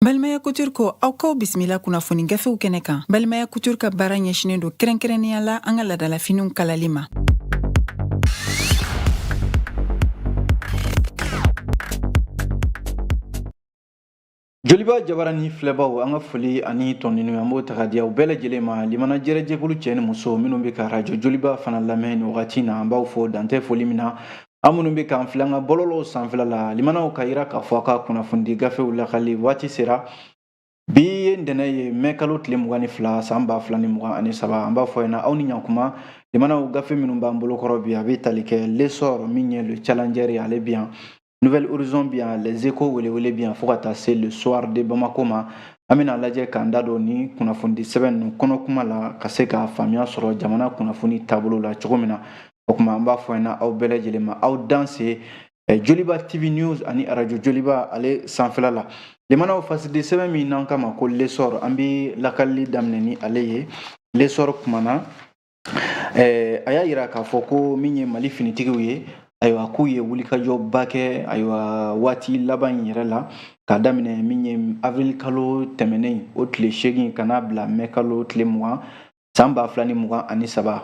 Balimaya Couture ko aw kaw bisimila kunnafoni gafew kɛnɛ kan. Balimaya Couture ka baara ɲɛsinen don kɛrɛnkɛrɛnnenya la an ka ladalafiniw kalali ma. Joliba Jabara ni filɛbaw an ka foli ani tɔninu an b'o ta ka di aw bɛɛ lajɛlen ma limana jɛrɛjɛkulu cɛ ni muso minnu bɛ ka radio Joliba fana lamɛn nin wagati na an b'aw fɔ dantɛ foli min na an minnu bɛ k'an filɛ an ka bɔlɔlɔw sanfɛla la limanaw ka yira k'a fɔ a ka kunnafoni gafew lakali waati sera bi ye ntɛnɛ ye mɛ kalo tile 22 san 2023 an b'a fɔ ɲɛna aw ni ɲankuma limanaw gafe minnu b'an bolokɔrɔ bi a bɛ tali kɛ l'essor min ye le challenger ye ale bi yan Nouvelle Horizon bi yan les échos welewele bi yan fo ka taa se le soir de Bamako ma an bɛna lajɛ k'an da don ni kunnafoni sɛbɛn ninnu kɔnɔ kuma la ka se ka faamuya sɔrɔ jamana kunnafoni taabolo la cogo min na o kuma an b'a fɔ ɲɛna aw bɛɛ lajɛlen ma aw danse Joliba TV News ani radio Joliba ale sanfɛla la limanaw fasidi sɛbɛn min n'an kama ko l'essor an bɛ lakalili daminɛ ni ale ye l'essor kumana a y'a yira k'a fɔ ko min ye Mali finitigiw ye ayiwa k'u ye wulikajɔba kɛ ayiwa waati laban in yɛrɛ la k'a daminɛ min ye avril kalo tɛmɛnen o tile 8 ka n'a bila mai kalo tile 20 san 2023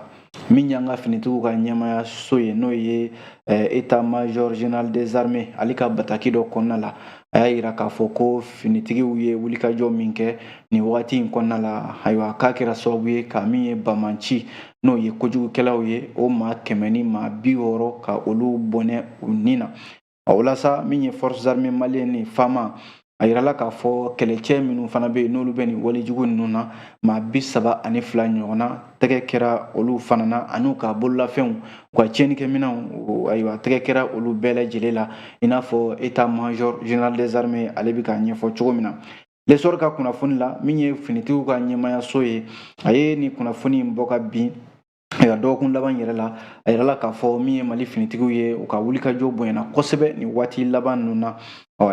min y'an ka finitigiw ka ɲɛmaya so ye n'o ye état major général des armées ale ka bataki dɔ kɔnɔna la a y'a yira k'a fɔ ko finitigiw ye wulikajɔ min kɛ nin wagati in kɔnɔna la ayiwa k'a kɛra sababu ye ka min ye bamanci n'o ye kojugukɛlaw ye o maa 100 ni maa 60 ka olu bɔnɛ u nin na o la sa min ye forces armées maliennes ni fama a yirala k'a fɔ kɛlɛcɛ minnu fana bɛ yen n'olu bɛ nin walejugu ninnu na maa 32 ɲɔgɔnna tɛgɛ kɛra olu fana na an'u ka bololafɛnw u ka tiɲɛnikɛminɛnw ayiwa tɛgɛ kɛra olu bɛɛ lajɛlen la i n'a fɔ état major général des armées ale bɛ k'a ɲɛfɔ cogo min na l'essor ka kunnafoni la min ye finitigiw ka ɲɛmayaso ye a ye nin kunnafoni in bɔ ka bin dɔgɔkun laban yɛrɛ la a yirala k'a fɔ min ye Mali finitigiw ye u ka wulikajɔ bonyana kosɛbɛ nin waati laban ninnu na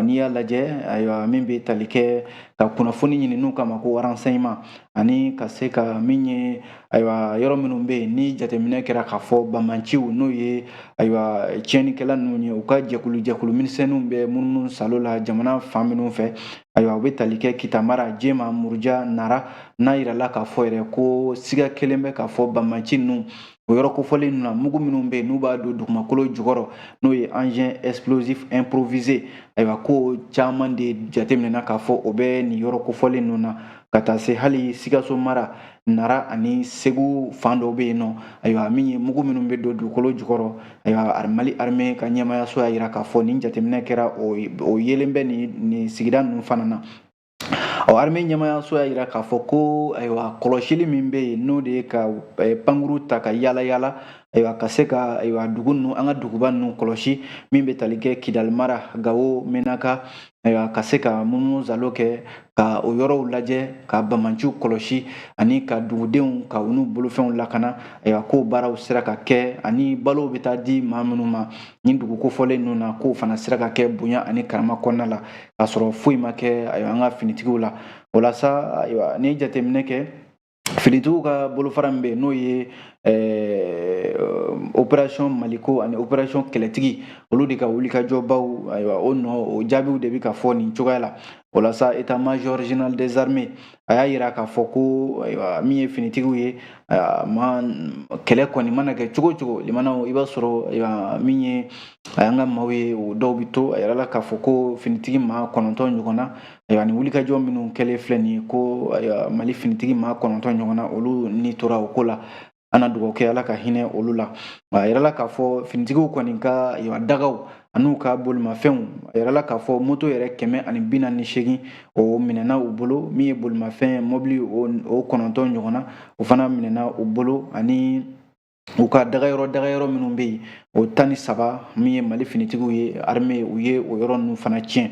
n'i y'a lajɛ ayiwa min bɛ tali kɛ ka kunnafoni ɲini n'u kama ko renseignement ani ka se ka min ye ayiwa yɔrɔ minnu bɛ yen ni jateminɛ kɛra k'a fɔ bamanciw n'o ye ayiwa tiɲɛnikɛla ninnu ye u ka jɛkulu minisɛnninw bɛ munumunu salo la jamana fan minnu fɛ ayiwa u bɛ tali kɛ kita mara jema muruja nara n'a yirala k'a fɔ yɛrɛ ko siga kelen bɛ k'a fɔ bamanci ninnu o yɔrɔ kofɔlen ninnu na mugu minnu bɛ yen n'u b'a don dugumakolo jukɔrɔ n'o ye engin explosif improvisé ayiwa ko caman de jateminɛna k'a fɔ o bɛ nin yɔrɔ kofɔlen ninnu na ka taa se hali sikaso mara nara ani segu fan dɔw bɛ yen nɔ ayiwa min ye mugu minnu bɛ don dugukolo jukɔrɔ ayiwa Mali armée ka ɲɛmayaso y'a yira k'a fɔ nin jateminɛ kɛra o yelen bɛ nin sigida ninnu fana na armée ɲɛmayaso y'a yira k'a fɔ ko ayiwa kɔlɔsili min bɛ yen n'o de ye ka pankuru ta ka yaala yaala ayiwa ka se ka ayiwa dugu ninnu an ka duguba ninnu kɔlɔsi min bɛ tali kɛ Kidali mara Gawo Menaka ayiwa ka se ka munumunu salo kɛ ka o yɔrɔw lajɛ ka bamanciw kɔlɔsi ani ka dugudenw ka u n'u bolofɛnw lakana ayiwa k'o baaraw sera ka kɛ ani balow bɛ taa di maa minnu ma nin dugu kofɔlen ninnu na k'o fana sera ka kɛ bonya ani karama kɔnɔna la k'a sɔrɔ foyi ma kɛ ayiwa an ka finitigiw la o la sa ayiwa n'i ye jateminɛ kɛ finitigiw ka bolofara min bɛ yen n'o ye opération Maliko ani opération kɛlɛtigi olu de ka wulikajɔbaw ayiwa o jaabiw de bɛ ka fɔ nin cogoya la o la sa état major général des armées a y'a yira k'a fɔ ko ayiwa min ye finitigiw ye kɛlɛ kɔni mana kɛ cogo o cogo limanaw i b'a sɔrɔ ayiwa min ye an ka maaw ye o dɔw bɛ to a yirala k'a fɔ ko finitigi maa 9 ɲɔgɔnna ayiwa nin wulikajɔ minnu kɛlen filɛ nin ye ko ayiwa Mali finitigi maa 9 ɲɔgɔnna olu ni tora o ko la an na dugawu kɛ Ala ka hinɛ olu la a yirala k'a fɔ finitigiw kɔni ka ayiwa dagaw an'u ka bolimafɛnw a yirala k'a fɔ moto yɛrɛ 148 o minɛna u bolo min ye bolimafɛn mobili o 9 ɲɔgɔnna o fana minɛna u bolo ani u ka dagayɔrɔ minnu bɛ yen o 13 min ye Mali finitigiw ye armée u ye o yɔrɔ ninnu fana tiɲɛ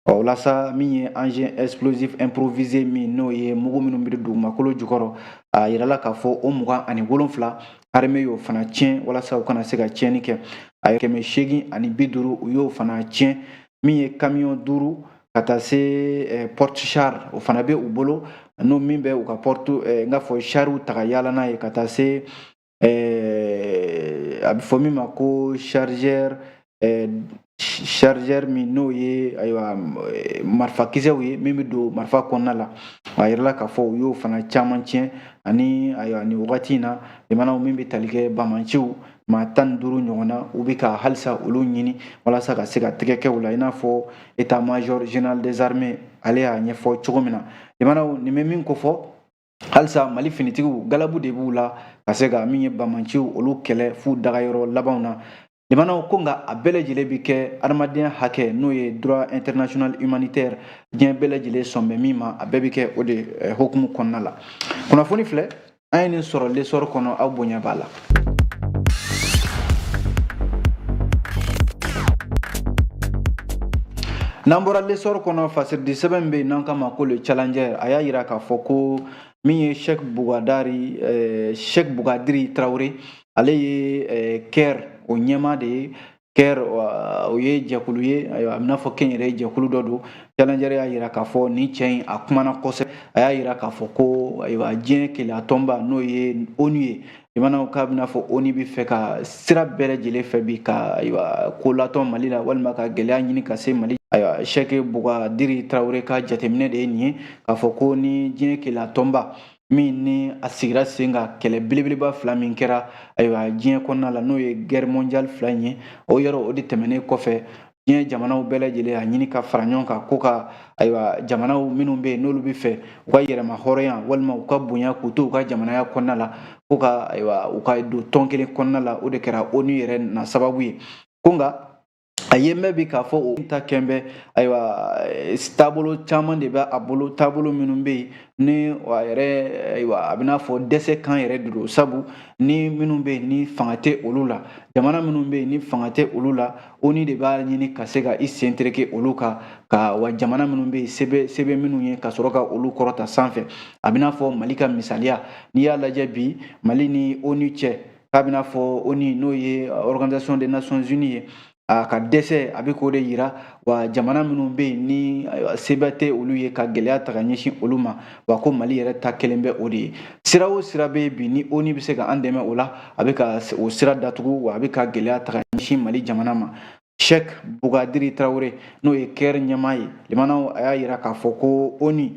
o la sa min ye engin explosif improvisé min n'o ye mugu minnu bɛ dugumakolo jukɔrɔ a yirala k'a fɔ o 27 armée y'o fana tiɲɛ walasa u kana se ka tiɲɛni kɛ a ye 850 u y'o fana tiɲɛ min ye camion 5 ka taa se porte char o fana bɛ u bolo n'o min bɛ u ka porte n k'a fɔ chariw ta ka yaala n'a ye ka taa se a bɛ fɔ min ma ko chargeur chargeur min n'o ye ayiwa marifa kisɛw ye min bɛ don marifa kɔnɔna la a yirala k'a fɔ u y'o fana caman tiɲɛ ani ayiwa nin wagati in na limanaw min bɛ tali kɛ bamanciw maa 15 ɲɔgɔnna u bɛ ka halisa olu ɲini walasa ka se ka tɛgɛ kɛ u la i n'a fɔ état major général des armées ale y'a ɲɛfɔ cogo min na limanaw nin bɛ min ko fɔ halisa mali finitigiw galabu de b'u la ka se ka min ye bamanciw olu kɛlɛ f'u dagayɔrɔ labanw na limanaw ko nka a bɛɛ lajɛlen bi kɛ adamadenya hakɛ n'o ye droit international humanitaire diɲɛ bɛɛ lajɛlen sɔn bɛ min ma a bɛɛ bi kɛ o de hokumu kɔnɔna la kunnafoni filɛ an ye nin sɔrɔ lesɔr kɔnɔ aw bonya b'a la n'an bɔra lesɔr kɔnɔ fasiridi sɛbɛn bɛ yen n'an kama ko le challenger a y'a yira k'a fɔ ko min ye Sheikh Bugadiri Traoré ale ye CAIR o ɲɛmaa de ye CAIR o ye jɛkulu ye a bɛna fɔ kɛnyɛrɛye jɛkulu dɔ don challenger y'a yira k'a fɔ nin cɛ in a kumana kosɛbɛ a y'a yira k'a fɔ ko ayiwa diɲɛ keleya tɔnba n'o ye ONU ye limanaw k'a bɛna fɔ ONU bɛ fɛ ka sira bɛɛ lajɛlen fɛ bi ka ayiwa ko latɔn Mali la walima ka gɛlɛya ɲini ka se Mali ayiwa Sheikh Bugadiri Traoré ka jateminɛ de ye nin ye k'a fɔ ko ni diɲɛ keleya tɔnba min ni a sigira sen ka kɛlɛ belebeleba fila min kɛra ayiwa diɲɛ kɔnɔna la n'o ye guerre mondiale fila in ye o yɔrɔ o de tɛmɛnen kɔfɛ diɲɛ jamanaw bɛɛ lajɛlen a ɲini ka fara ɲɔgɔn kan ko ka ayiwa jamanaw minnu bɛ yen n'olu bɛ fɛ u ka yɛrɛma hɔrɔnya walima u ka bonya k'u to u ka jamanaya kɔnɔna la ko ka ayiwa u ka don tɔn kelen kɔnɔna la o de kɛra ONU yɛrɛ na sababu ye ko nka a ye mɛn bi k'a fɔ o ta kɛn bɛ ayiwa taabolo caman de bɛ a bolo taabolo minnu bɛ yen ni a yɛrɛ ayiwa a bɛna fɔ dɛsɛ kan yɛrɛ de don sabu ni minnu bɛ yen ni fanga tɛ olu la jamana minnu bɛ yen ni fanga tɛ olu la ONU de b'a ɲini ka se ka i sen tereke olu kan ka wa jamana minnu bɛ yen sɛbɛn minnu ye ka sɔrɔ ka olu kɔrɔta sanfɛ a bɛna fɔ Mali ka misaliya n'i y'a lajɛ bi Mali ni ONU cɛ k'a bɛna fɔ ONU n'o ye Organisation des Nations Unies ye a ka dɛsɛ a bɛ k'o de yira wa jamana minnu bɛ yen ni sɛbɛn tɛ olu ye ka gɛlɛya ta ka ɲɛsin olu ma wa ko Mali yɛrɛ ta kelen bɛ o de ye sira o sira bɛ yen bi ni ONU bɛ se ka an dɛmɛ o la a bɛ ka o sira datugu wa a bɛ ka gɛlɛya ta ka ɲɛsin Mali jamana ma Sheikh Bugadiri Traoré n'o ye CAIR ɲɛmaa ye limanaw a y'a yira k'a fɔ ko ONU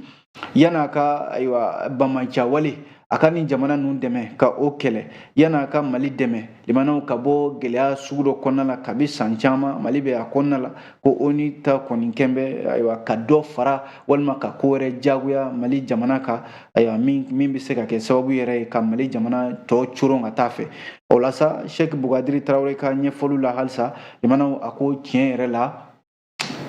yan'a ka ayiwa bamanciya wale a ka nin jamana ninnu dɛmɛ ka o kɛlɛ yan'a ka Mali dɛmɛ limanaw ka bɔ gɛlɛya sugu dɔ kɔnɔna la kabi san caman Mali bɛ a kɔnɔna la ko ONU ta kɔni kɛn bɛ ayiwa ka dɔ fara walima ka ko wɛrɛ jagoya Mali jamana kan ayiwa min bɛ se ka kɛ sababu yɛrɛ ye ka Mali jamana tɔ coron ka taa fɛ o la sa Sheikh Bugadiri Traoré ka ɲɛfɔliw la halisa limanaw a ko tiɲɛ yɛrɛ la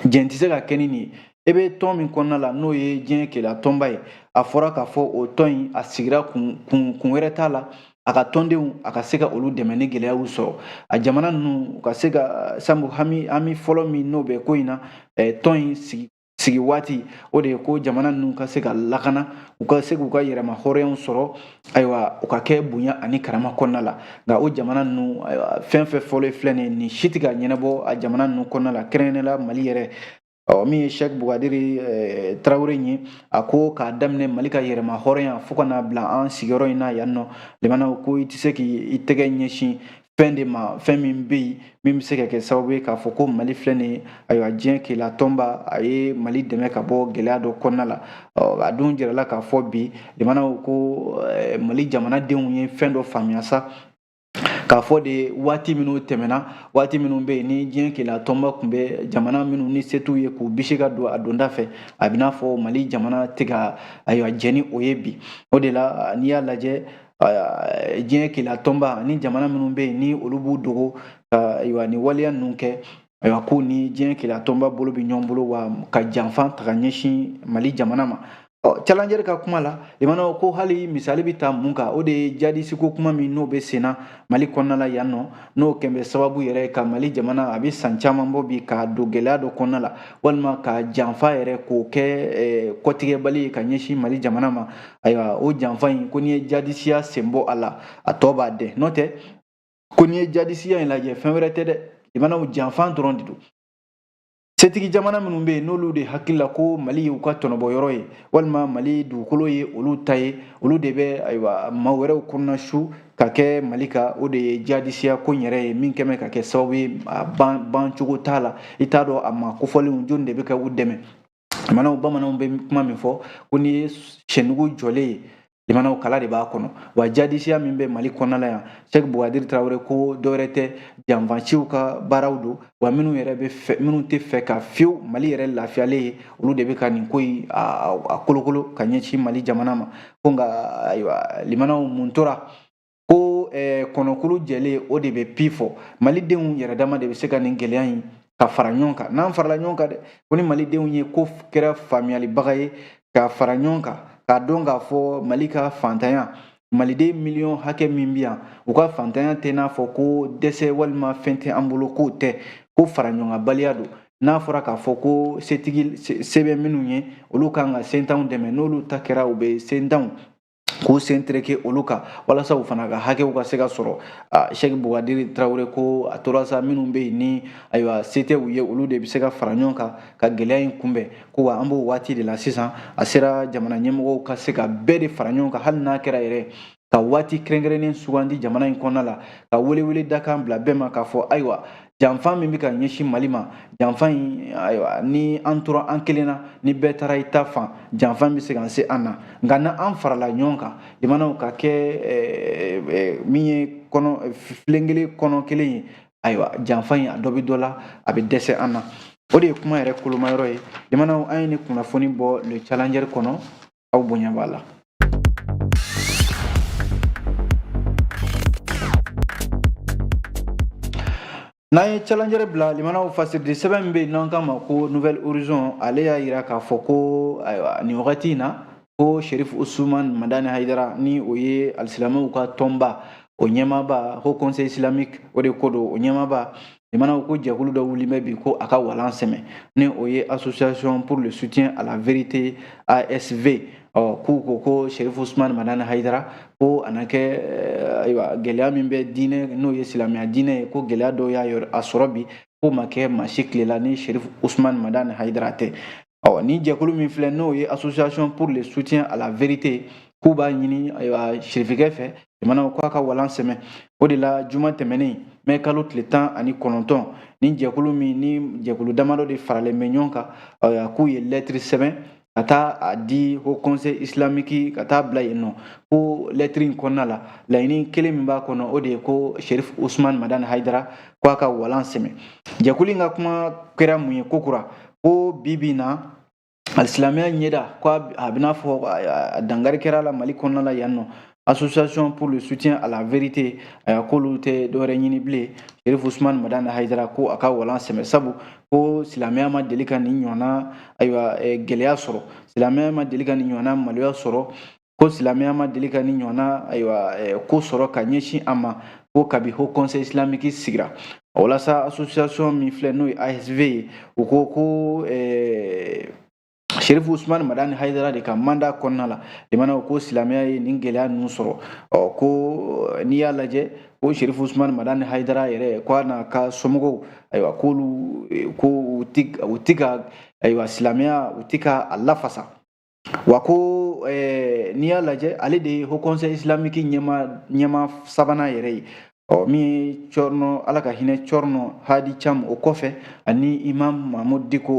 jɛn tɛ se ka kɛ ni nin ye e bɛ tɔn min kɔnɔna la n'o ye diɲɛ keleya tɔnba ye a fɔra k'a fɔ o tɔn in a sigira kun wɛrɛ t'a la a ka tɔndenw a ka se ka olu dɛmɛ ni gɛlɛya y'u sɔrɔ a jamana ninnu u ka se ka sabu hami fɔlɔ min n'o bɛ ko in na tɔn in sigi waati o de ye ko jamana ninnu ka se ka lakana u ka se k'u ka yɛrɛma hɔrɔnyaw sɔrɔ ayiwa u ka kɛ bonya ani karama kɔnɔna la nka o jamana ninnu ayiwa fɛn fɛn fɔlɔ filɛ nin si tɛ ka ɲɛnabɔ a jamana ninnu kɔnɔna la kɛrɛnkɛrɛnnenya la Mali yɛrɛ min ye Sheikh Bugadiri Traoré ye a ko k'a daminɛ Mali ka yɛrɛma hɔrɔnya fo ka n'a bila an sigiyɔrɔ in na yan nɔ limanaw ko i tɛ se k'i tɛgɛ ɲɛsin fɛn de ma fɛn min bɛ yen min bɛ se ka kɛ sababu ye k'a fɔ ko Mali filɛ nin ye ayiwa diɲɛ keleya tɔnba a ye Mali dɛmɛ ka bɔ gɛlɛya dɔ kɔnɔna la a dun jirala k'a fɔ bi limanaw ko Mali jamanadenw ye fɛn dɔ faamuya sa k'a fɔ de waati minnu tɛmɛna waati minnu bɛ yen ni diɲɛ keleya tɔnba tun bɛ jamana minnu ni se t'u ye k'u bisi ka don a donda fɛ a bɛ n'a fɔ Mali jamana tɛ ka ayiwa jɛ ni o ye bi o de la n'i y'a lajɛ diɲɛ keleya tɔnba ni jamana minnu bɛ yen ni olu b'u dogo ka ayiwa nin waleya ninnu kɛ ayiwa ko ni diɲɛ keleya tɔnba bolo bɛ ɲɔgɔn bolo wa ka janfa ta ka ɲɛsin Mali jamana ma challenger ka kuma la limanaw ko hali misali bɛ ta mun kan o de ye jadisiko kuma min n'o bɛ senna Mali kɔnɔna la yan nɔ n'o kɛn bɛ sababu yɛrɛ ka Mali jamana a bɛ san caman bɔ bi ka don gɛlɛya dɔ kɔnɔna la walima ka janfa yɛrɛ k'o kɛ kɔtigɛbali ye ka ɲɛsin Mali jamana ma ayiwa o janfa in ko n'i ye jadisiya sen bɔ a la a tɔ b'a dɛn n'o tɛ ko n'i ye jadisiya in lajɛ fɛn wɛrɛ tɛ dɛ limanaw janfa dɔrɔn de don setigi jamana minnu bɛ yen n'olu de hakili la ko Mali ye u ka tɔnɔbɔ yɔrɔ ye walima Mali dugukolo ye olu ta ye olu de bɛ ayiwa maa wɛrɛw kɔnɔna su ka kɛ Mali ka o de ye jadisiya ko in yɛrɛ ye min kɛmɛ ka kɛ sababu ye a ban cogo t'a la i t'a dɔn a ma kofɔlenw jɔni de bɛ ka u dɛmɛ bamananw bɛ kuma min fɔ ko n'i ye sɛnugu jɔlen ye limanaw kala de b'a kɔnɔ wa jadisiya min bɛ Mali kɔnɔna la yan Cheikh Bougadir Traoré ko dɔwɛrɛ tɛ janfaciw ka baaraw don wa minnu tɛ fɛ ka fiyewu Mali yɛrɛ lafiyalen ye olu de bɛ ka nin ko in a kolokolo ka ɲɛsin Mali jamana ma ko nka ayiwa limanaw mun tora ko kɔnɔkulu jɛlen o de bɛ pi fɔ Malidenw yɛrɛ dama de bɛ se ka nin gɛlɛya in ka fara ɲɔgɔn kan n'an farala ɲɔgɔn kan dɛ ko ni Malidenw ye ko kɛra faamuyalibaga ye ka fara ɲɔgɔn kan k'a dɔn k'a fɔ Mali ka fantanya Maliden miliyɔn hakɛ min bɛ yan u ka fantanya tɛ n'a fɔ ko dɛsɛ walima fɛn tɛ an bolo k'o tɛ ko fara ɲɔgɔnbaliya don n'a fɔra k'a fɔ ko sɛbɛn minnu ye olu kan ka sentanw dɛmɛ n'olu ta kɛra u bɛ sentanw k'u sen tereke olu kan walasa u fana ka hakɛw ka se ka sɔrɔ Cheikh Bougadir Traoré ko a tora sa minnu bɛ yen ni ayiwa se tɛ u ye olu de bɛ se ka fara ɲɔgɔn kan ka gɛlɛya in kunbɛn ko wa an b'o waati de la sisan a sera jamana ɲɛmɔgɔw ka se ka bɛɛ de fara ɲɔgɔn kan hali n'a kɛra yɛrɛ ka waati kɛrɛnkɛrɛnnen sugandi jamana in kɔnɔna la ka welewele dakan bila bɛɛ ma k'a fɔ ayiwa janfa min bɛ ka ɲɛsin Mali ma janfa in ayiwa ni an tora an kelen na ni bɛɛ taara i ta fan janfa bɛ se ka se an na nka n'an farala ɲɔgɔn kan limanaw ka kɛ min ye filen kelen kɔnɔ kelen ye ayiwa janfa in a dɔ bɛ dɔ la a bɛ dɛsɛ an na o de ye kuma yɛrɛ kolomayɔrɔ ye limanaw an ye ni kunnafoni bɔ le challenger kɔnɔ aw bonya b'a la. N'an ye challenger bila limanaw fasiridi sɛbɛn min bɛ yen n'an k'a ma ko Nouvelle Horizon ale y'a jira k'a fɔ ko ayiwa nin wagati in na ko Cherif Ousmane Madani Haidara ni o ye alisilamɛw ka tɔnba o ɲɛmaaba Haut Conseil Islamique o de ko don o ɲɛmaaba limanaw ko jɛkulu dɔ wulilen bɛ bi ko a ka walan sɛmɛ ni o ye Association pour le soutien à la vérité ASV k'u ko ko Cherif Ousmane Madani Haidara ko a na kɛ ayiwa gɛlɛya min bɛ diinɛ n'o ye silamɛya diinɛ ye ko gɛlɛya dɔw y'a sɔrɔ bi k'o ma kɛ maa si tilela ni Cherif Ousmane Madani Haidara tɛ ni jɛkulu min filɛ n'o ye Association pour le soutien à la vérité k'u b'a ɲini ayiwa Cherifikɛ fɛ jamanaw k'a ka walan sɛmɛ o de la juma tɛmɛnen mɛ kalo tile 19 ni jɛkulu min ni jɛkulu damadɔ de faralen bɛ ɲɔgɔn kan k'u ye lɛtiri sɛbɛn ka taa a di Haut Conseil Islamique ka taa bila yen nɔ ko lɛtiri in kɔnɔna la laɲini kelen min b'a kɔnɔ o de ye ko Cherif Ousmane Madani Haidara k'a ka walan sɛmɛ jɛkulu in ka kuma kɛra mun ye kokura ko bi na alisilamɛya ɲɛda ko a bɛna fɔ a dangari kɛra la Mali kɔnɔna la yan nɔ Association pour le soutien à la vérité k'olu tɛ dɔwɛrɛ ɲini bilen Cherif Ousmane Madani Haidara ko a ka walan sɛmɛ sabu ko silamɛya ma deli ka nin ɲɔgɔnna ayiwa gɛlɛya sɔrɔ silamɛya ma deli ka nin ɲɔgɔnna maloya sɔrɔ ko silamɛya ma deli ka nin ɲɔgɔnna ayiwa ko sɔrɔ ka ɲɛsin a ma ko kabi Haut Conseil Islamique sigira walasa association min filɛ n'o ye ASV ye u ko Cherif Ousmane Madani Haidara de ka mandat kɔnɔna la limanaw ko silamɛya ye nin gɛlɛya ninnu sɔrɔ ko n'i y'a lajɛ ko Cherif Ousmane Madani Haidara yɛrɛ ko a n'a ka somɔgɔw ayiwa k'olu ko u ti ka ayiwa silamɛya u ti ka a lafasa wa ko n'i y'a lajɛ ale de ye Haut Conseil Islamique ɲɛma sabanan yɛrɛ ye min ye Cɔrnɔ ala ka hinɛ Cɔrnɔ Hadi Cam o kɔfɛ ani Imam Mahmud Diko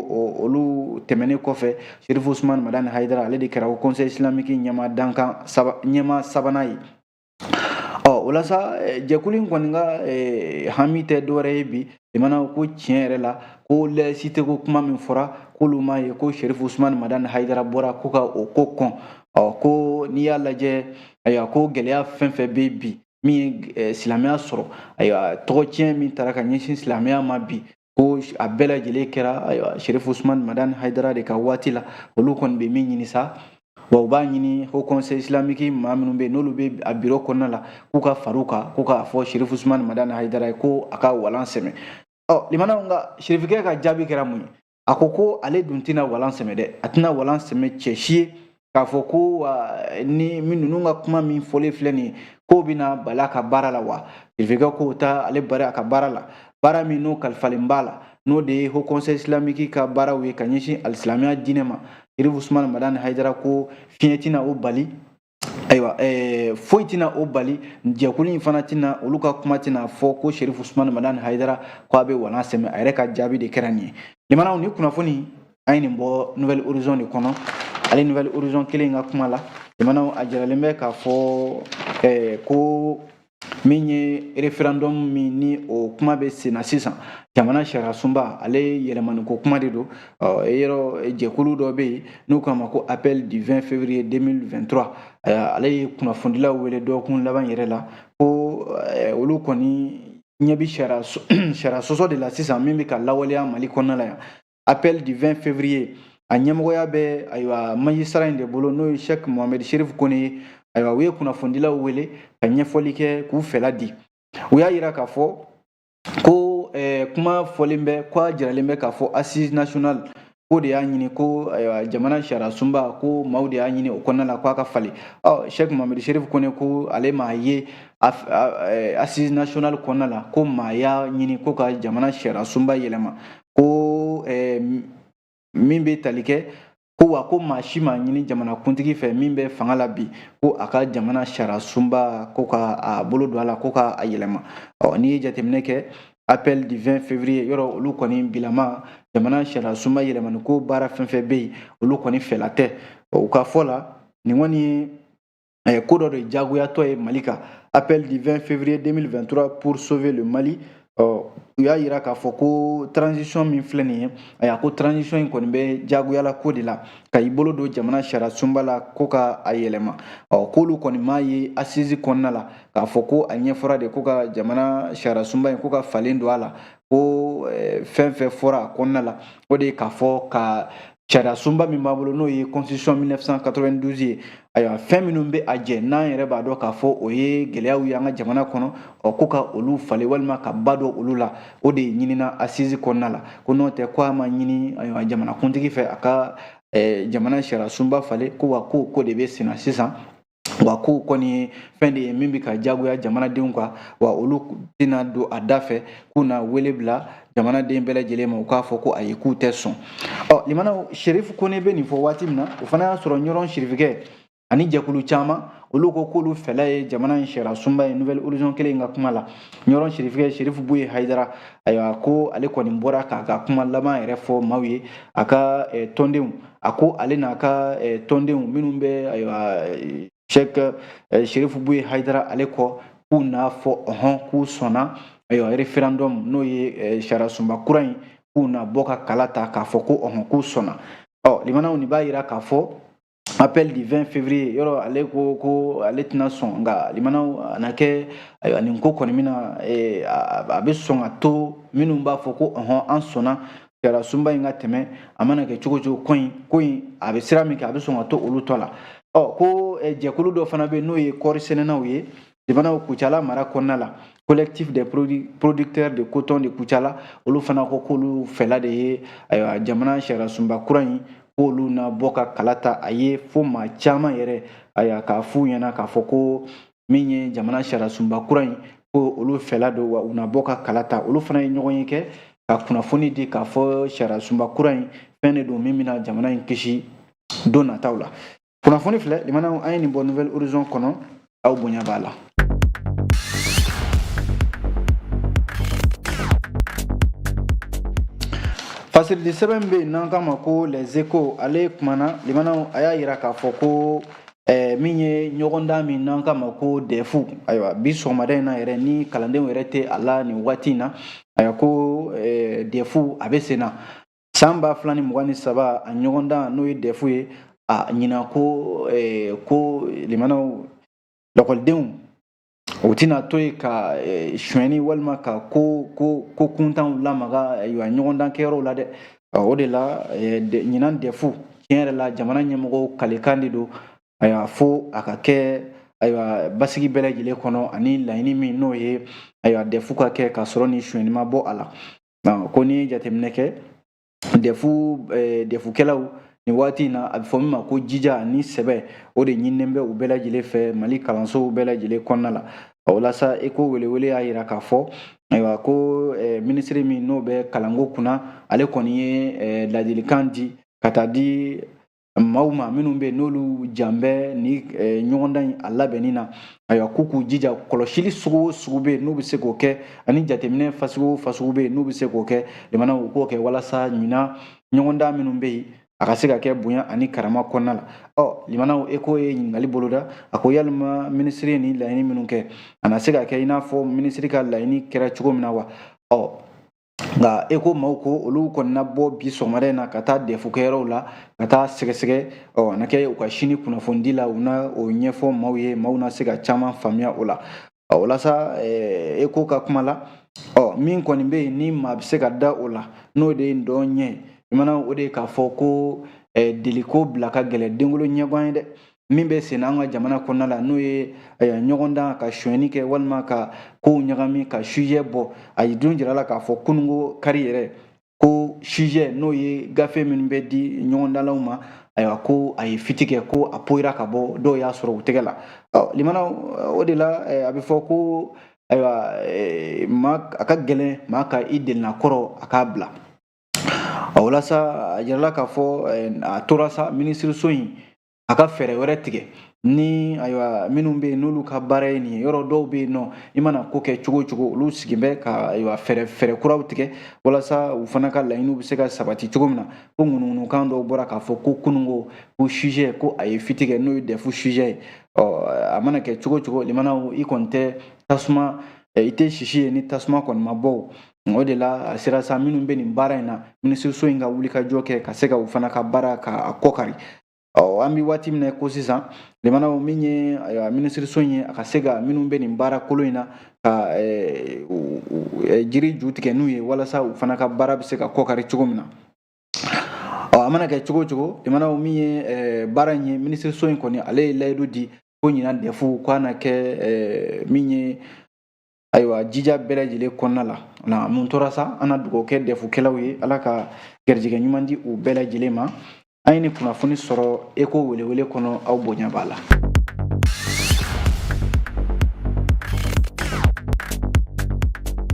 olu tɛmɛnen kɔfɛ Cherif Ousmane Madani Haidara ale de kɛra Haut Conseil Islamique ɲɛma sabanan ye o la sa jɛkulu in kɔni ka hami tɛ dɔwɛrɛ ye bi limanaw ko tiɲɛ yɛrɛ la ko laïcité ko kuma min fɔra k'olu m'a ye ko Cherif Ousmane Madani Haidara bɔra ko ka o ko kɔn ko n'i y'a lajɛ ayiwa ko gɛlɛya fɛn fɛn bɛ bi min ye silamɛya sɔrɔ ayiwa tɔgɔcɛn min taara ka ɲɛsin silamɛya ma bi ko a bɛɛ lajɛlen kɛra ayiwa Cherif Ousmane Madani Haidara de ka waati la olu kɔni bɛ min ɲini sa wa u b'a ɲini Haut Conseil Islamique maa minnu bɛ yen n'olu bɛ a bureau kɔnɔna la k'u ka far'u kan k'u k'a fɔ Cherif Ousmane Madani Haidara ye ko a ka walan sɛmɛ limanaw nka Cherifikɛ ka jaabi kɛra mun ye a ko ale dun tɛna walan sɛmɛ dɛ a tɛna walan sɛmɛ cɛ si ye k'a fɔ ko ni ninnu ka kuma min fɔlen filɛ nin ye k'o bɛna bali a ka baara la wa Cherifikɛ k'o ta ale bari a ka baara la baara min n'o kalifalen b'a la n'o de ye Haut Conseil islamique ka baaraw ye ka ɲɛsin alisilamɛya diinɛ ma Cherif Ousmane Madani Haidara ko fiɲɛ tɛna o bali ayiwa foyi tɛna o bali jɛkulu in fana tɛna olu ka kuma tɛna fɔ ko Cherif Ousmane Madani Haidara ko a bɛ walan sɛmɛ a yɛrɛ ka jaabi de kɛra nin ye limanaw ni kunnafoni an ye nin bɔ Nouvelle Horizon de kɔnɔ ale Nouvelle Horizon kelen ka kuma la limanaw a jiralen bɛ k'a fɔ ko min ye référendum min ni o kuma bɛ sen na sisan jamana sariya sunba ale yɛlɛmani ko kuma de don yɔrɔ jɛkulu dɔ bɛ yen n'u k'a ma ko appel du 20 février 2023 ale ye kunnafonidilaw wele dɔgɔkun laban yɛrɛ la ko olu kɔni ɲɛ bɛ sariya sɔsɔ de la sisan min bɛ ka lawaleya Mali kɔnɔna la yan appel du 20 février a ɲɛmɔgɔya bɛ ayiwa magistrat in de bolo n'o ye Cheikh Mohamed Cherif Kone ye ayiwa u ye kunnafonidilaw wele ka ɲɛfɔli kɛ k'u fɛla di u y'a yira k'a fɔ ko kuma fɔlen bɛ ko a jiralen bɛ k'a fɔ assise nationale ko de y'a ɲini ko jamana sariya sunba ko maaw de y'a ɲini o kɔnɔna la k'a ka falen Cheikh Mohamed Cherif Kone ko ale m'a ye assise nationale kɔnɔna la ko maa y'a ɲini ko ka jamana sariya sunba yɛlɛma ko min bɛ tali kɛ ko wa ko maa si m'a ɲini jamanakuntigi fɛ min bɛ fanga la bi ko a ka jamana sariya sunba ko ka a bolo don a la ko ka a yɛlɛma n'i ye jateminɛ kɛ appel du 20 février yɔrɔ olu kɔni bilama jamana sariya sunba yɛlɛmani ko baara fɛn fɛn bɛ yen olu kɔni fɛla tɛ u ka fɔ la nin kɔni ye ko dɔ de jagoyatɔ ye Mali kan appel du 20 février 2023 pour sauver le Mali u y'a yira k'a fɔ ko transition min filɛ nin ye a ko transition in kɔni bɛ jagoyala ko de la ka i bolo don jamana sariya sunba la ko ka a yɛlɛma k'olu kɔni m'a ye assise kɔnɔna la k'a fɔ ko a ɲɛfɔra de ko ka jamana sariya sunba in ko ka falen don a la ko fɛn fɛn fɔra a kɔnɔna la o de ye k'a fɔ ka sariya sunba min b'a bolo n'o ye constitution 1992 ye ayiwa fɛn minnu bɛ a jɛ n'an yɛrɛ b'a dɔn k'a fɔ o ye gɛlɛyaw ye an ka jamana kɔnɔ ko ka olu falen walima ka ba don olu la o de ɲinina assise kɔnɔna la ko n'o tɛ ko a ma ɲini ayiwa jamanakuntigi fɛ a ka jamana sariya sunba falen ko wa ko de bɛ sen na sisan wa ko kɔni ye fɛn de ye min bɛ ka jagoya jamanadenw kan wa olu tɛna don a da fɛ k'u na wele bila jamanaden bɛɛ lajɛlen ma u k'a fɔ ko ayi k'u tɛ sɔn limanaw Cherif Kone bɛ nin fɔ waati min na o fana y'a sɔrɔ ɲɔrɔn Cherifikɛ ani jɛkulu caman olu ko k'olu fɛla ye jamana in sariya sunba ye Nouvelle Horizon kelen ka kuma la ɲɔrɔn Cherifikɛ Cherif Buye Haidara ayiwa ko ale kɔni bɔra k'a ka kuma laban yɛrɛ fɔ maaw ye a ka tɔndenw a ko ale n'a ka tɔndenw minnu bɛ ayiwa Cheikh Cherif Buye Haidara ale kɔ k'u n'a fɔ k'u sɔnna ayiwa référendum n'o ye sariya sunba kura in k'u na bɔ ka kala ta k'a fɔ ko k'u sɔnna limanaw nin b'a yira k'a fɔ appel du 20 février yɔrɔ ale ko ale tɛna sɔn nka limanaw a na kɛ ayiwa nin ko kɔni min na a bɛ sɔn ka to minnu b'a fɔ ko an sɔnna sariya sunba in ka tɛmɛ a mana kɛ cogo cogo ko in a bɛ sira min kɛ a bɛ sɔn ka to olu tɔ la ko jɛkulu dɔ fana bɛ yen n'o ye kɔɔri sɛnɛnaw ye jamana Kucala mara kɔnɔna la collectif des producteurs de coton de Kucala olu fana ko k'olu fɛla de ye ayiwa jamana sariya sunba kura in k'olu na bɔ ka kala ta a ye fo maa caman yɛrɛ ayiwa k'a f'u ɲɛna k'a fɔ ko min ye jamana sariya sunba kura in ko olu fɛla don wa u na bɔ ka kala ta olu fana ye ɲɔgɔn ye kɛ ka kunnafoni di k'a fɔ sariya sunba kura in fɛn de don min bɛna jamana in kisi don nataw la kunnafoni filɛ limanaw an ye nin bɔ Nouvelle Horizon kɔnɔ aw bonya b'a la fasiridi sɛbɛn bɛ yen n'an k'a ma ko les échos ale kumana limanaw a y'a yira k'a fɔ ko min ye ɲɔgɔndan min n'an k'a ma ko DEF ayiwa bi sɔgɔmada in na yɛrɛ ni kalandenw yɛrɛ tɛ a la nin waati in na ayiwa ko DEF a bɛ sen na san 2023 a ɲɔgɔndan n'o ye DEF ye a ɲina ko limanaw lakɔlidenw o tɛna to yen ka sonyɛni walima ka ko kuntanw lamaga ayiwa ɲɔgɔndan kɛyɔrɔw la dɛ o de la ɲinan DEF tiɲɛ yɛrɛ la jamana ɲɛmɔgɔw kalekan de don ayiwa fo a ka kɛ ayiwa basigi bɛɛ lajɛlen kɔnɔ ani laɲini min n'o ye ayiwa DEF ka kɛ ka sɔrɔ ni sonyɛni ma bɔ a la ko ni jateminɛ kɛ DEF kɛlaw nin waati in na a bɛ fɔ min ma ko jija ni sɛbɛ o de ɲininen bɛ u bɛɛ lajɛlen fɛ Mali kalansow bɛɛ lajɛlen kɔnɔna la o la sa eko wele y'a yira k'a fɔ ayiwa ko ministre min n'o bɛ kalanko kunna ale kɔni ye ladilikan di ka taa di maaw ma minnu bɛ n'olu jan bɛ ni ɲɔgɔndan in a labɛnni na ayiwa k'u jija kɔlɔsili sugu o sugu bɛ yen n'u bɛ se k'o kɛ ani jateminɛ fasugu o fasugu bɛ yen n'u bɛ se k'o kɛ jamana u k'o kɛ walasa ɲinan ɲɔgɔndan minnu bɛ yen a ka se ka kɛ bonya ani karama kɔnɔna la limanaw eko ye ɲininkali boloda a ko yalima minisiri ye nin laɲini minnu kɛ a na se ka kɛ i n'a fɔ minisiri ka laɲini kɛra cogo min na wa nka eko maaw ko olu kɔni na bɔ bi sɔgɔmada in na ka taa dɛfukɛyɔrɔw la ka taa sɛgɛsɛgɛ na kɛ u ka sini kunnafoni la u na o ɲɛfɔ maaw ye maaw na se ka caman faamuya o la walasa eko ka kuma la min kɔni bɛ yen ni maa bɛ se ka da o la n'o de ye dɔn ɲɛ mana o de k'a fɔ ko deliko bila ka gɛlɛ denkolo ɲɛgan ye dɛ min bɛ sen an ka jamana kɔnɔna la n'o ye ɲɔgɔndan ka sonyɛni kɛ walima ka kow ɲagami ka sujet bɔ a yi don jirala k'a fɔ kunungo kari yɛrɛ ko sujet n'o ye gafe minnu bɛ di ɲɔgɔndanlaw ma ayiwa ko a ye fiti kɛ ko a poyira ka bɔ dɔw y'a sɔrɔ u tɛgɛ la limana o de la a bɛ fɔ ko ayiwa a ka gɛlɛn maa ka i delina kɔrɔ a k'a bila walasa a jirala k'a fɔ a tora sa minisiriso in a ka fɛɛrɛ wɛrɛ tigɛ ni ayiwa minnu bɛ yen n'olu ka baara ye nin ye yɔrɔ dɔw bɛ yen nɔ i mana ko kɛ cogo o cogo olu sigin bɛ ka ayiwa fɛɛrɛ kuraw tigɛ walasa u fana ka laɲiniw bɛ se ka sabati cogo min na ko ŋunuŋunukan dɔw bɔra k'a fɔ ko kunungo ko sujet ko a ye fiti kɛ n'o ye dɛfu sujet ye a mana kɛ cogo o cogo limanaw i kɔni tɛ tasuma i tɛ sisi ye ni tasuma kɔni ma bɔ o de la a sera sa minnu bɛ nin baara in na minisiriso in ka wulikajɔ kɛ ka se ka u fana ka baara k'a kɔkari an bɛ waati min na ko sisan limanaw min ye minisiriso in ye a ka se ka minnu bɛ nin baara kolon in na ka jiri ju tigɛ n'u ye walasa u fana ka baara bɛ se ka kɔkari cogo min na a mana kɛ cogo o cogo limanaw min ye baara in ye minisiriso in kɔni ale ye layidu di ko ɲinan dɛfu k'a na kɛ min ye ayiwa jija bɛɛ lajɛlen kɔnɔna la mun tora sa an na dugawu kɛ dɛfukɛlaw ye ala ka garijɛgɛ ɲuman di u bɛɛ lajɛlen ma an ye ni kunnafoni sɔrɔ eko welewele kɔnɔ aw bonya b'a la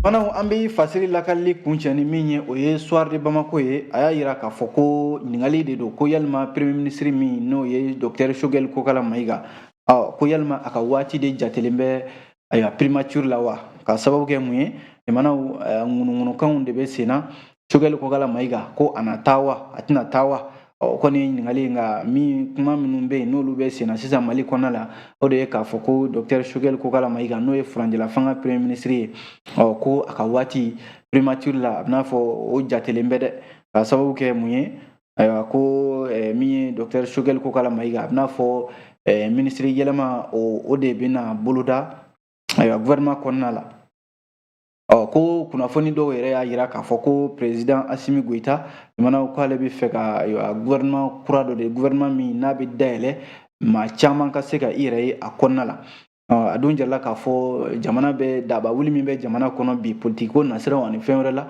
fanaw an bɛ fasiri lakalili kuncɛ ni min ye o ye soir de bamako ye a y'a yira k'a fɔ ko ɲininkali de don ko yalima premier ministre min n'o ye docteur Choguel Kokala Mayiga ko yalima a ka waati de jatelen bɛ ayiwa primature la wa ka sababu kɛ mun ye jamanaw ŋunuŋunukanw de bɛ sen na Choguel Kokala Mayiga ko a na taa wa a tɛna taa wa kɔni ye ɲininkali nka min kuma minnu bɛ yen n'olu bɛ sen na sisan Mali kɔnɔna la o de ye k'a fɔ ko docteur Choguel Kokala Mayiga n'o ye furanjɛla fanga premier ministre ye ko a ka waati primature la a bɛn'a fɔ o jatelen bɛ dɛ ka sababu kɛ mun ye ayiwa ko min ye docteur Choguel Kokala Mayiga a bɛn'a fɔ ministre yɛlɛma o de bɛna boloda ayiwa gouvernement kɔnɔna la ko kunnafoni dɔw yɛrɛ y'a yira k'a fɔ ko président Assimi Goïta jamanaw ko ale bɛ fɛ ka gouvernement kura dɔ de gouvernement min n'a bɛ dayɛlɛ maa caman ka se ka i yɛrɛ ye a kɔnɔna la a don jarala k'a fɔ jamana bɛ daba wuli min bɛ jamana kɔnɔ bi politique ko nasiraw ani fɛn wɛrɛ la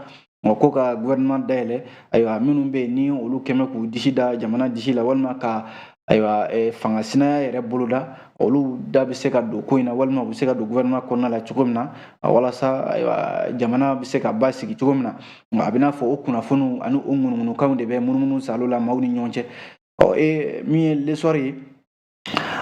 ko ka gouvernement dayɛlɛ ayiwa minnu bɛ yen ni olu kɛmɛ k'u disi da jamana disi la walima ka ayiwa fanga sinaya yɛrɛ boloda olu da bɛ se ka don ko in na walima u bɛ se ka don gouvernement kɔnɔna la cogo min na walasa ayiwa jamana bɛ se ka basigi cogo min na a bɛ n'a fɔ o kunnafoniw ani o ŋunuŋunukanw de bɛ munumunu salo la maaw ni ɲɔgɔn cɛ min ye l'histoire ye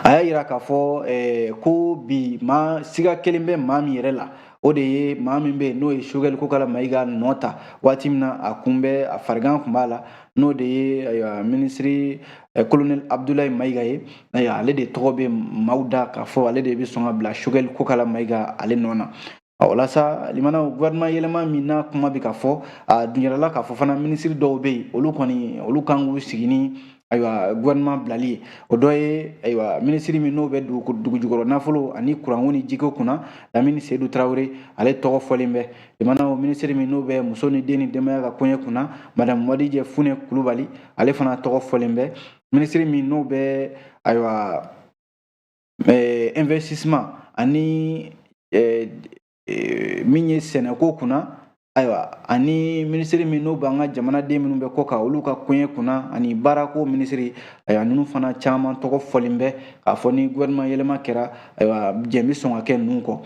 a y'a yira k'a fɔ ko bi maa siga kelen bɛ maa min yɛrɛ la o de ye maa min bɛ yen n'o ye Choguel Kokala Mayiga nɔ ta waati min na a kun bɛ a farigan kun b'a la n'o de ye ayiwa ministre colonel Abdoulaye Mayiga ye ayiwa ale de tɔgɔ bɛ maaw da k'a fɔ ale de bɛ sɔn ka bila Choguel Kokala Mayiga ale nɔ na walasa limanaw gouvernement yɛlɛma min n'a kuma bɛ ka fɔ a dun yɛrɛla k'a fɔ fana ministre dɔw bɛ yen olu kan k'u sigi ni ayiwa gouvernement bilali ye o dɔ ye ayiwa ministre min n'o bɛ dugu jukɔrɔ nafolo ani kuranko ni jiko kunna Lamini Seydou Traoré ale tɔgɔ fɔlen bɛ jamanaw ministre min n'o bɛ muso ni den ni denbaya ka koɲɛ kunna madame Wadijɛ Funɛ Kulubali ale fana tɔgɔ fɔlen bɛ ministre min n'o bɛ ayiwa investissement ani min ye sɛnɛko kunna ayiwa ani ministre min n'o b'an ka jamanaden minnu bɛ kɔ kan olu ka koɲɛ kunna ani baarako ministre ayiwa ninnu fana caman tɔgɔ fɔlen bɛ k'a fɔ ni gouvernement yɛlɛma kɛra ayiwa jɛn bɛ sɔn ka kɛ ninnu kɔ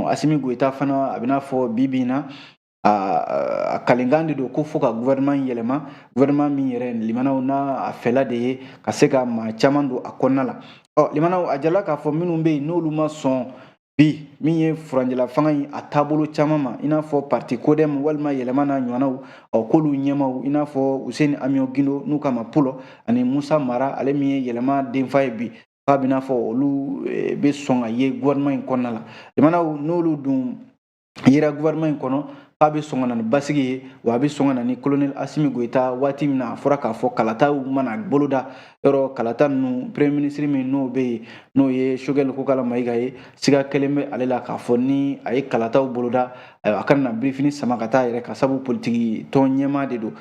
Asimi Goita fana a bɛna fɔ bi bi in na a kalenkan de don ko fo ka gouvernement yɛlɛma gouvernement min yɛrɛ limanaw n'a fɛla de ye ka se ka maa caman don a kɔnɔna la limanaw a jala k'a fɔ minnu bɛ yen n'olu ma sɔn bi min ye furanjɛla fanga in a taabolo caman ma i n'a fɔ parti Codem walima yɛlɛma n'a ɲɔgɔnnaw k'olu ɲɛmaw i n'a fɔ Useni Amion Gindo n'u kama Pulo ani Musa Mara ale min ye yɛlɛma denfa ye bi k'a bɛna fɔ olu bɛ sɔn ka ye gouvernement in kɔnɔna la limanaw n'olu dun yera gouvernement in kɔnɔ k'a bɛ sɔn ka na ni basigi ye wa a bɛ sɔn ka na ni colonel Asimi Goita waati min na a fɔra k'a fɔ kalataw mana boloda yɔrɔ kalata ninnu premier ministre min n'o bɛ yen n'o ye Choguel Kokala Mayiga ye siga kelen bɛ ale la k'a fɔ ni a ye kalataw boloda a kana na birifini sama ka taa yɛrɛ ka sabu politiki tɔn ɲɛmaa de don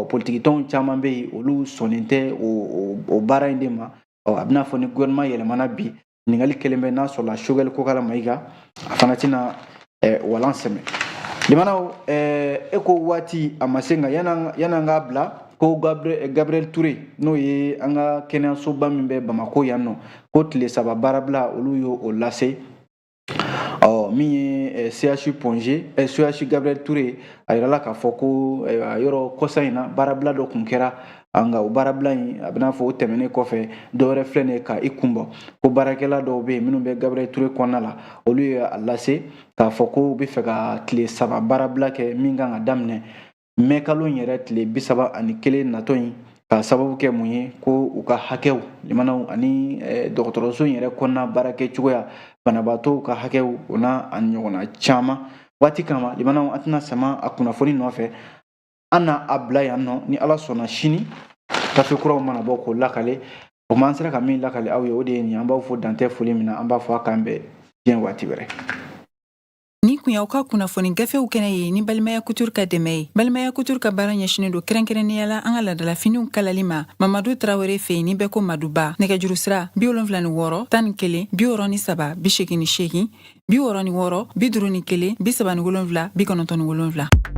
politiki tɔnw caman bɛ yen olu sɔnnen tɛ o baara in de ma a bɛna fɔ ni gouvernement yɛlɛmana bi ɲininkali kelen bɛ n'a sɔrɔla Choguel Kokala Mayiga a fana tɛna walan sɛmɛ limanaw e ko waati a ma se nka yan'an k'a bila ko Gabriel Touré n'o ye an ka kɛnɛyasoba min bɛ Bamako yan nɔ ko tile 3 baarabila olu y'o lase min ye CHU Ponge CHU Gabriel Touré a yirala k'a fɔ ko yɔrɔ kɔsa in na baarabila dɔ kun kɛra nka o baarabila in a bɛna fɔ o tɛmɛnen kɔfɛ dɔwɛrɛ filɛ nin ye ka i kunbɔ ko baarakɛla dɔw bɛ yen minnu bɛ Gabriel Touré kɔnɔna la olu ye a lase k'a fɔ ko u bɛ fɛ ka tile 3 baarabila kɛ min kan ka daminɛ mai kalo in yɛrɛ tile 31 natɔ in ka sababu kɛ mun ye ko u ka hakɛw limanaw ani dɔgɔtɔrɔso in yɛrɛ kɔnɔna baarakɛ cogoya banabaatɔw ka hakɛw o n'a a ɲɔgɔnna caman waati kama limanaw an tɛna sama a kunnafoni nɔfɛ an na a bila yan nɔ ni Ala sɔnna sini tafe kuraw mana bɔ k'o lakale o ma an sera ka min lakale aw ye o de ye nin an b'aw fo dantɛ foli min na an b'a fɔ a k'an bɛn diɲɛ waati wɛrɛ ni kun y'aw ka kunnafoni gafew kɛnɛ ye ni Balimaya Couture ka dɛmɛ ye Balimaya Couture ka baara ɲɛsinen don kɛrɛnkɛrɛnnenya la an ka ladalafiniw kalali ma Mamadu Traoré fɛ yen ni bɛɛ ko Maduba nɛgɛjuru sira 76 11 63 88 66 66 51 37 97